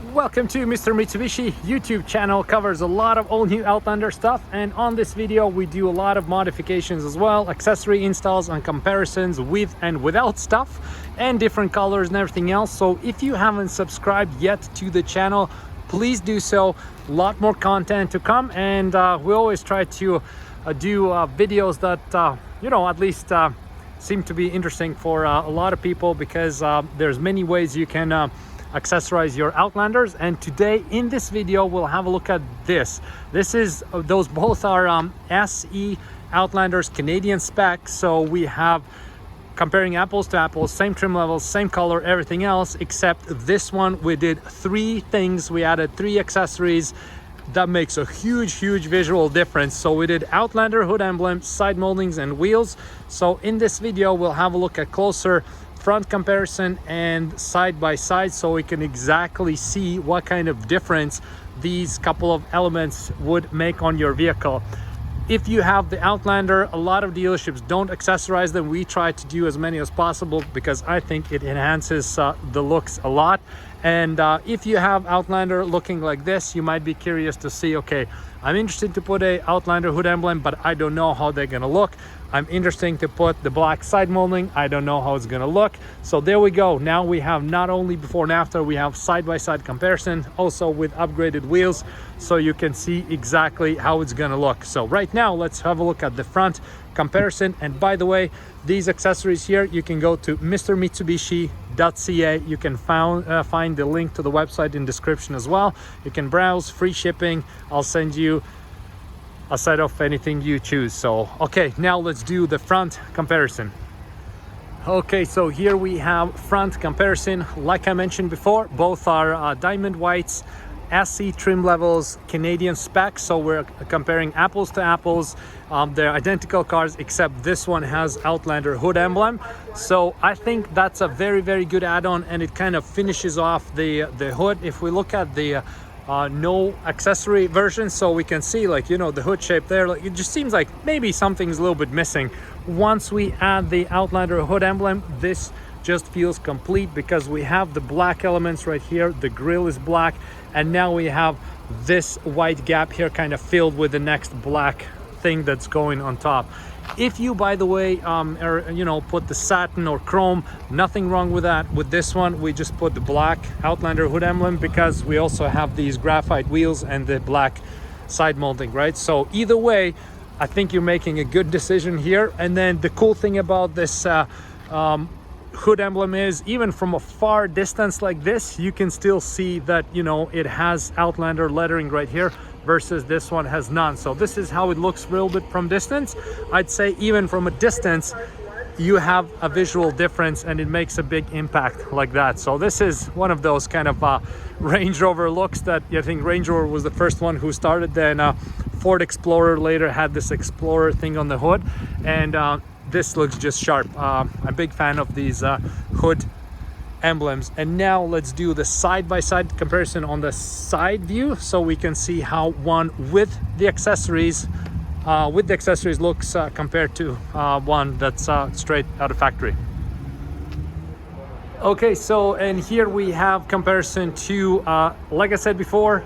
Welcome to Mr. Mitsubishi YouTube channel. Covers a lot of all new Outlander stuff, and on this video we do a lot of modifications as well, accessory installs and comparisons with and without stuff, and different colors and everything else. So if you haven't subscribed yet to the channel, please do so. A lot more content to come, and we always try to do videos that at least seem to be interesting for a lot of people, because there's many ways you can accessorize your Outlanders. And today in this video we'll have a look at this. Those both are SE Outlanders Canadian spec, so we have comparing apples to apples, same trim levels, same color, everything else, except this one we did three things. We added three accessories that makes a huge visual difference. So we did Outlander hood emblem, side moldings and wheels. So in this video we'll have a look at closer front comparison and side by side, so we can exactly see what kind of difference these couple of elements would make on your vehicle. If you have the Outlander, a lot of dealerships don't accessorize them. We try to do as many as possible because I think it enhances the looks a lot. And if you have Outlander looking like this, you might be curious to see, okay, I'm interested to put a Outlander hood emblem, but I don't know how they're gonna look. I'm interested to put the black side molding. I don't know how it's gonna look. So there we go. Now we have not only before and after, we have side-by-side comparison, also with upgraded wheels, so you can see exactly how it's gonna look. So right now, let's have a look at the front comparison. And by the way, these accessories here, you can go to MrMitsubishi.ca. You can find the link to the website in description as well. You can browse, free shipping. I'll send you a set of anything you choose. So okay, now let's do the front comparison. Okay, so here we have front comparison. Like I mentioned before, both are diamond whites, SE trim levels, Canadian specs, so we're comparing apples to apples. They're identical cars, except this one has Outlander hood emblem. So I think that's a very good add-on, and it kind of finishes off the hood. If we look at the no accessory version, so we can see, like, the hood shape there, like, it just seems like maybe something's a little bit missing. Once we add the Outlander hood emblem, this just feels complete, because we have the black elements right here, the grille is black, and now we have this white gap here kind of filled with the next black thing that's going on top. If you, by the way, put the satin or chrome, nothing wrong with that. With this one, we just put the black Outlander hood emblem because we also have these graphite wheels and the black side molding, right? So either way, I think you're making a good decision here. And then the cool thing about this hood emblem is, even from a far distance like this, you can still see that it has Outlander lettering right here, versus this one has none. So this is how it looks a little bit from distance. I'd say even from a distance you have a visual difference, and it makes a big impact like that. So this is one of those kind of Range Rover looks that I think Range Rover was the first one who started. Then Ford Explorer later had this Explorer thing on the hood, and this looks just sharp. I'm a big fan of these hood emblems. And now let's do the side-by-side comparison on the side view, so we can see how one with the accessories looks compared to one that's straight out of factory. Okay, so and here we have comparison to like I said before,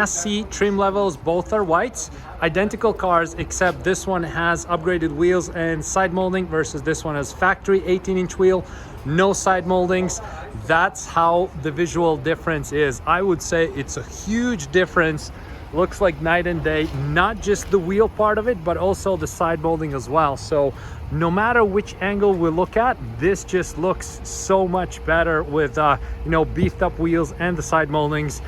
SC trim levels, both are whites, identical cars, except this one has upgraded wheels and side molding, versus this one has factory 18-inch wheel, no side moldings. That's how the visual difference is. I would say it's a huge difference. Looks like night and day, not just the wheel part of it, but also the side molding as well. So no matter which angle we look at, this just looks so much better with beefed up wheels and the side moldings.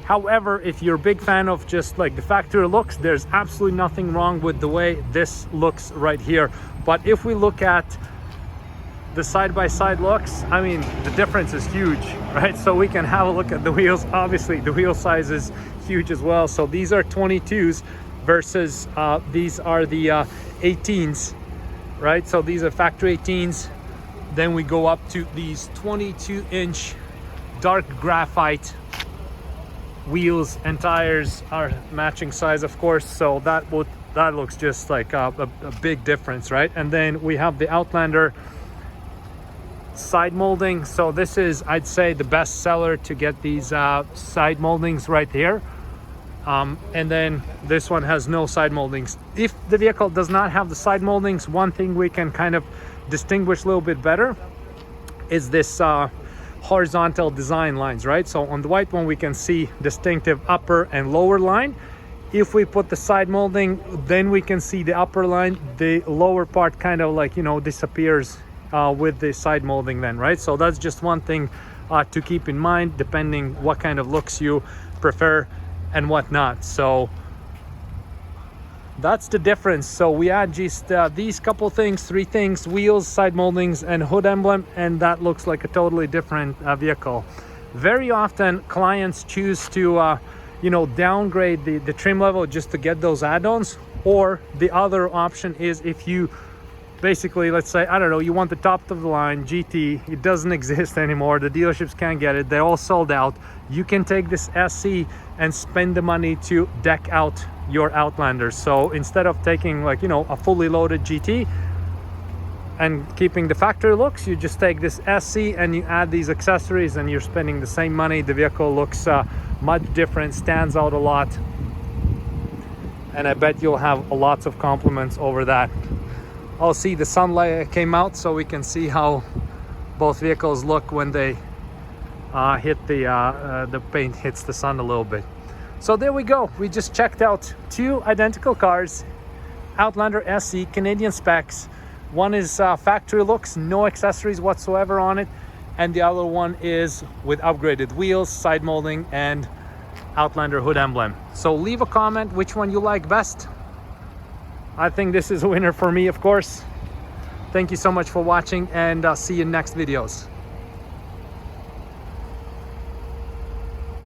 However, if you're a big fan of just like the factory looks, there's absolutely nothing wrong with the way this looks right here. But if we look at the side-by-side looks, I mean, the difference is huge, right? So we can have a look at the wheels. Obviously the wheel size is huge as well. So these are 22s versus these are the 18s, right? So these are factory 18s. Then we go up to these 22-inch dark graphite wheels, and tires are matching size, of course. So that looks just like a big difference, right? And then we have the Outlander side molding. So this is, I'd say, the best seller to get these side moldings right here. And then this one has no side moldings. If the vehicle does not have the side moldings, one thing we can kind of distinguish a little bit better is this horizontal design lines, right? So on the white one we can see distinctive upper and lower line. If we put the side molding, then we can see the upper line. The lower part kind of like, you know, disappears with the side molding then, right? So that's just one thing to keep in mind, depending what kind of looks you prefer and whatnot. So that's the difference. So we add just these couple things, 3 things: wheels, side moldings, and hood emblem, and that looks like a totally different vehicle. Very often clients choose to you know, downgrade the trim level just to get those add-ons. Or the other option is, if you basically, let's say, I don't know, you want the top of the line GT, it doesn't exist anymore, the dealerships can't get it, they're all sold out, you can take this SC and spend the money to deck out your Outlander. So instead of taking, like, you know, a fully loaded GT and keeping the factory looks, you just take this SC and you add these accessories and you're spending the same money. The vehicle looks much different, stands out a lot, and I bet you'll have lots of compliments over that. I'll see the sunlight came out, so we can see how both vehicles look when they hit the paint hits the sun a little bit. So there we go. We just checked out 2 identical cars, Outlander SE, Canadian specs. One is factory looks, no accessories whatsoever on it, and the other one is with upgraded wheels, side molding, and Outlander hood emblem. So leave a comment which one you like best. I think this is a winner for me, of course. Thank you so much for watching, and see you in next videos.